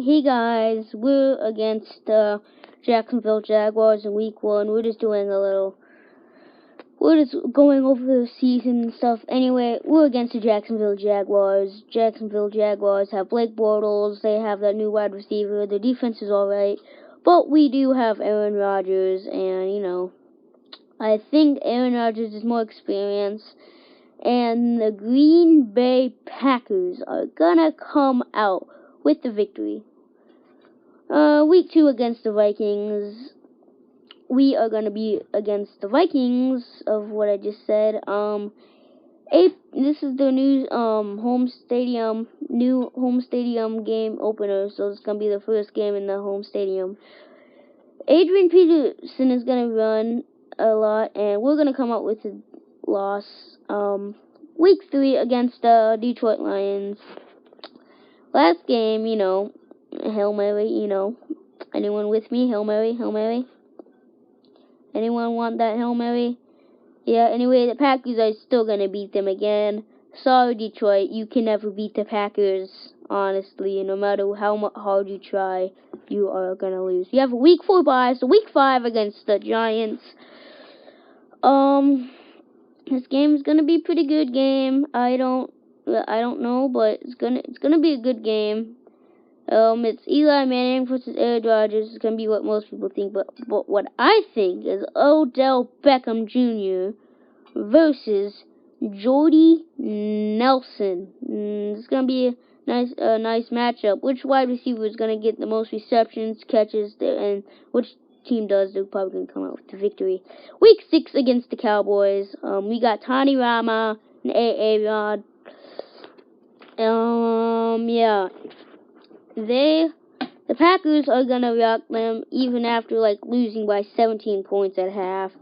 Hey guys, we're against the Jacksonville Jaguars in week 1. We're just going over the season and stuff. Anyway, we're against the Jacksonville Jaguars. Jacksonville Jaguars have Blake Bortles, they have that new wide receiver, their defense is alright. But we do have Aaron Rodgers, and I think Aaron Rodgers is more experienced. And the Green Bay Packers are gonna come out with the victory. Week 2 against the Vikings. We are going to be against the Vikings, of what I just said. This is the new home stadium game opener, so it's going to be the first game in the home stadium. Adrian Peterson is going to run a lot, and we're going to come out with a loss. Week 3 against the Detroit Lions. Last game, Hail Mary, Anyone with me? Hail Mary, Hail Mary. Anyone want that Hail Mary? Yeah, anyway, the Packers are still going to beat them again. Sorry, Detroit, you can never beat the Packers, honestly. No matter how hard you try, you are going to lose. You have a week 4 bye, so week 5 against the Giants. This game is going to be a pretty good game. I don't know, but it's gonna be a good game. It's Eli Manning versus Aaron Rodgers. It's gonna be what most people think, but what I think is Odell Beckham Jr. versus Jordy Nelson. It's gonna be a nice matchup. Which wide receiver is gonna get the most receptions, catches, and which team does? They're probably gonna come out with the victory. Week 6 against the Cowboys. We got Tony Rama and A-Rod. Yeah. The Packers are gonna rock them even after losing by 17 points at half.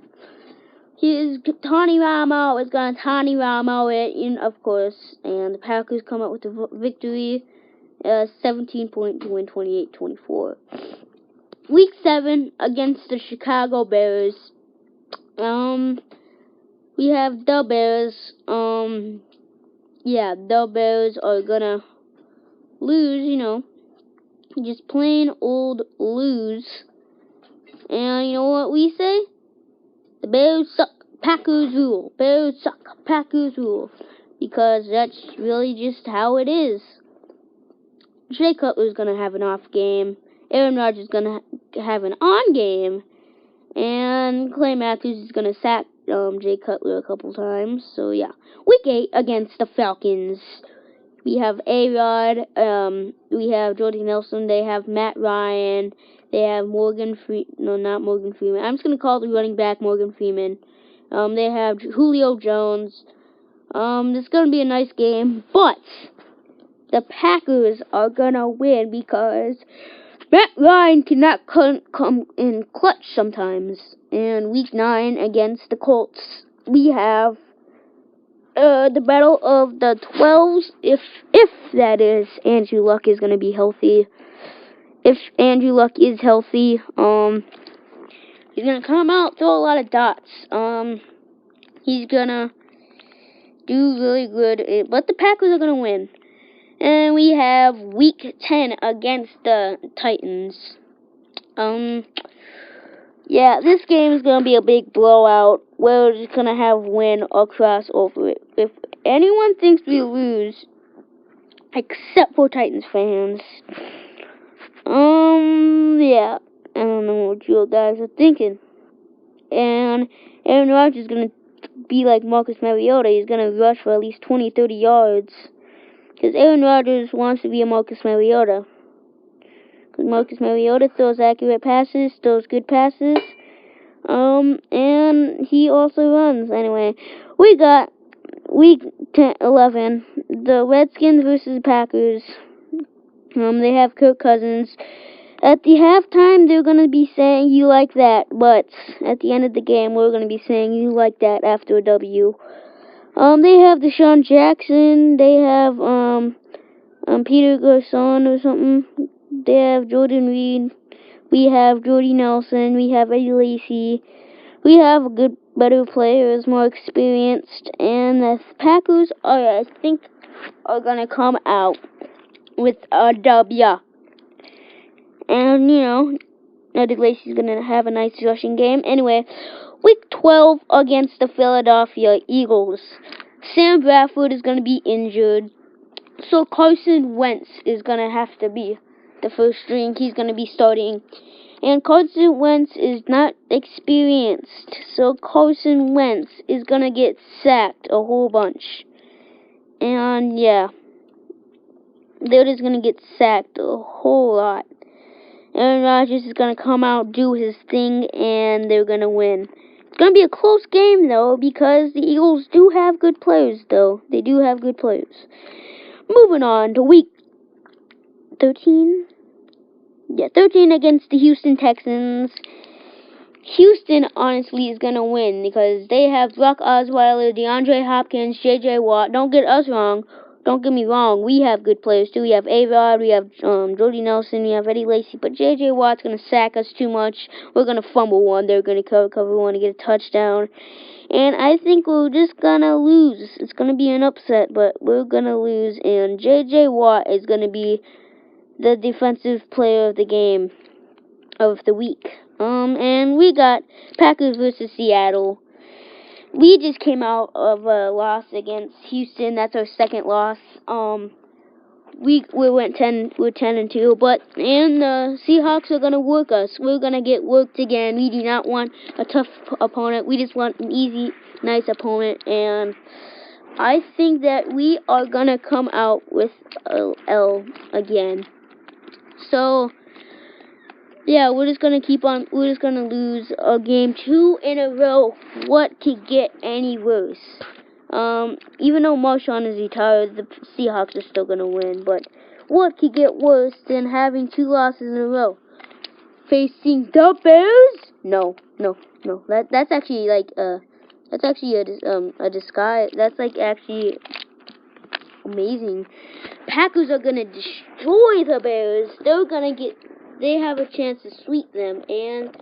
Tony Romo is gonna Tony Romo it, of course, and the Packers come out with the victory, 17-point win, 28-24. Week 7 against the Chicago Bears. We have the Bears. The Bears are gonna lose, just plain old lose. And you know what we say? The Bears suck, Packers rule. Bears suck, Packers rule. Because that's really just how it is. Jay Cutler's going to have an off game. Aaron Rodgers is going to have an on game. And Clay Matthews is going to sack Jay Cutler a couple times. So, yeah. Week 8 against the Falcons. We have A-Rod, we have Jordy Nelson, they have Matt Ryan, they have not Morgan Freeman. I'm just going to call the running back Morgan Freeman. They have Julio Jones. This is going to be a nice game, but the Packers are going to win because Matt Ryan cannot come in clutch sometimes. And week 9 against the Colts, we have the battle of the 12s, if that is, Andrew Luck is going to be healthy. If Andrew Luck is healthy, he's going to come out, throw a lot of dots. He's going to do really good, but the Packers are going to win. And we have week 10 against the Titans. Yeah, this game is going to be a big blowout. We're just going to have win across over it. If anyone thinks we lose, except for Titans fans, yeah, I don't know what you guys are thinking. And Aaron Rodgers is going to be like Marcus Mariota. He's going to rush for at least 20, 30 yards. Because Aaron Rodgers wants to be a Marcus Mariota. Marcus Mariota throws accurate passes, throws good passes, and he also runs. Anyway, we got week 11, the Redskins versus Packers. They have Kirk Cousins. At the halftime, they're going to be saying, "You like that," but at the end of the game, we're going to be saying, "You like that," after a W. They have Deshaun Jackson. They have, Peter Garcon or something. They have Jordan Reed. We have Jordy Nelson. We have Eddie Lacy. We have better players, more experienced. And the Packers are going to come out with a W. And, you know, Eddie Lacy's going to have a nice rushing game. Anyway, Week 12 against the Philadelphia Eagles. Sam Bradford is going to be injured. So Carson Wentz is going to have to be the first string. He's going to be starting. And Carson Wentz is not experienced. So Carson Wentz is going to get sacked a whole bunch. And yeah, they're just going to get sacked a whole lot. Aaron Rodgers is going to come out, do his thing, and they're going to win. It's going to be a close game, though, because the Eagles do have good players, though. They do have good players. Moving on to week 13. Yeah, 13 against the Houston Texans. Houston, honestly, is going to win because they have Brock Osweiler, DeAndre Hopkins, J.J. Watt. Don't get us wrong. Don't get me wrong. We have good players, too. We have A-Rod, we have Jordy Nelson, we have Eddie Lacy. But J.J. Watt's going to sack us too much. We're going to fumble one. They're going to cover one to get a touchdown. And I think we're just going to lose. It's going to be an upset, but we're going to lose. And J.J. Watt is going to be the defensive player of the game of the week. And we got Packers versus Seattle. We just came out of a loss against Houston. That's our second loss. We went 10-2, but the Seahawks are gonna work us. We're gonna get worked again. We do not want a tough opponent. We just want an easy, nice opponent, and I think that we are gonna come out with a L again. So yeah, we're just gonna lose a game 2 in a row. What could get any worse? Even though Marshawn is retired, the Seahawks are still gonna win. But what could get worse than having 2 losses in a row? Facing the Bears? No. That's actually like that's actually a disguise. That's like actually amazing. Packers are gonna destroy the Bears. They have a chance to sweep them, and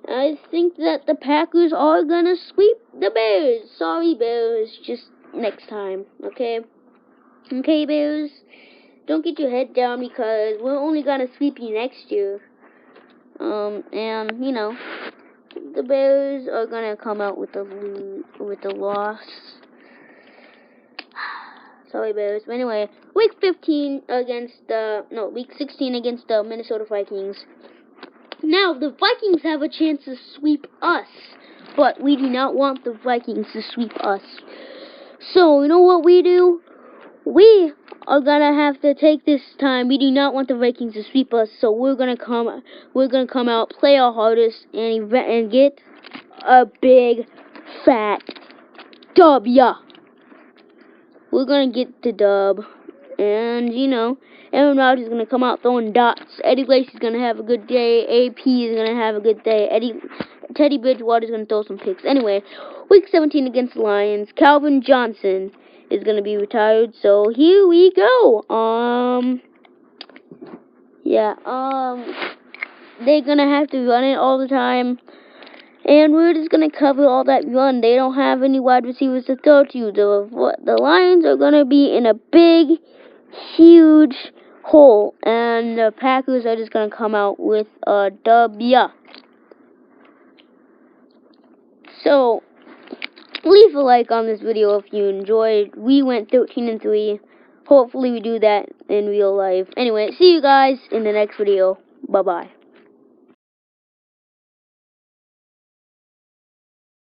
I think that the Packers are gonna sweep the Bears. Sorry, Bears, just next time, okay? Okay, Bears? Don't get your head down because we're only gonna sweep you next year. And, you know, the Bears are gonna come out with a loss. Sorry, Bears. But anyway, week 16 against the Minnesota Vikings. Now, the Vikings have a chance to sweep us, but we do not want the Vikings to sweep us. So, you know what we do? We are gonna have to take this time. We do not want the Vikings to sweep us, so we're gonna come out, play our hardest, and get a big, fat W. We're gonna get the dub, and you know, Aaron Rodgers is gonna come out throwing dots. Eddie Lacy's gonna have a good day. AP is gonna have a good day. Teddy Bridgewater's gonna throw some picks. Anyway, week 17 against the Lions. Calvin Johnson is gonna be retired. So here we go. They're gonna have to run it all the time. And we're just going to cover all that run. They don't have any wide receivers to throw to. The Lions are going to be in a big, huge hole. And the Packers are just going to come out with a W. So, leave a like on this video if you enjoyed. We went 13-3. Hopefully we do that in real life. Anyway, see you guys in the next video. Bye-bye.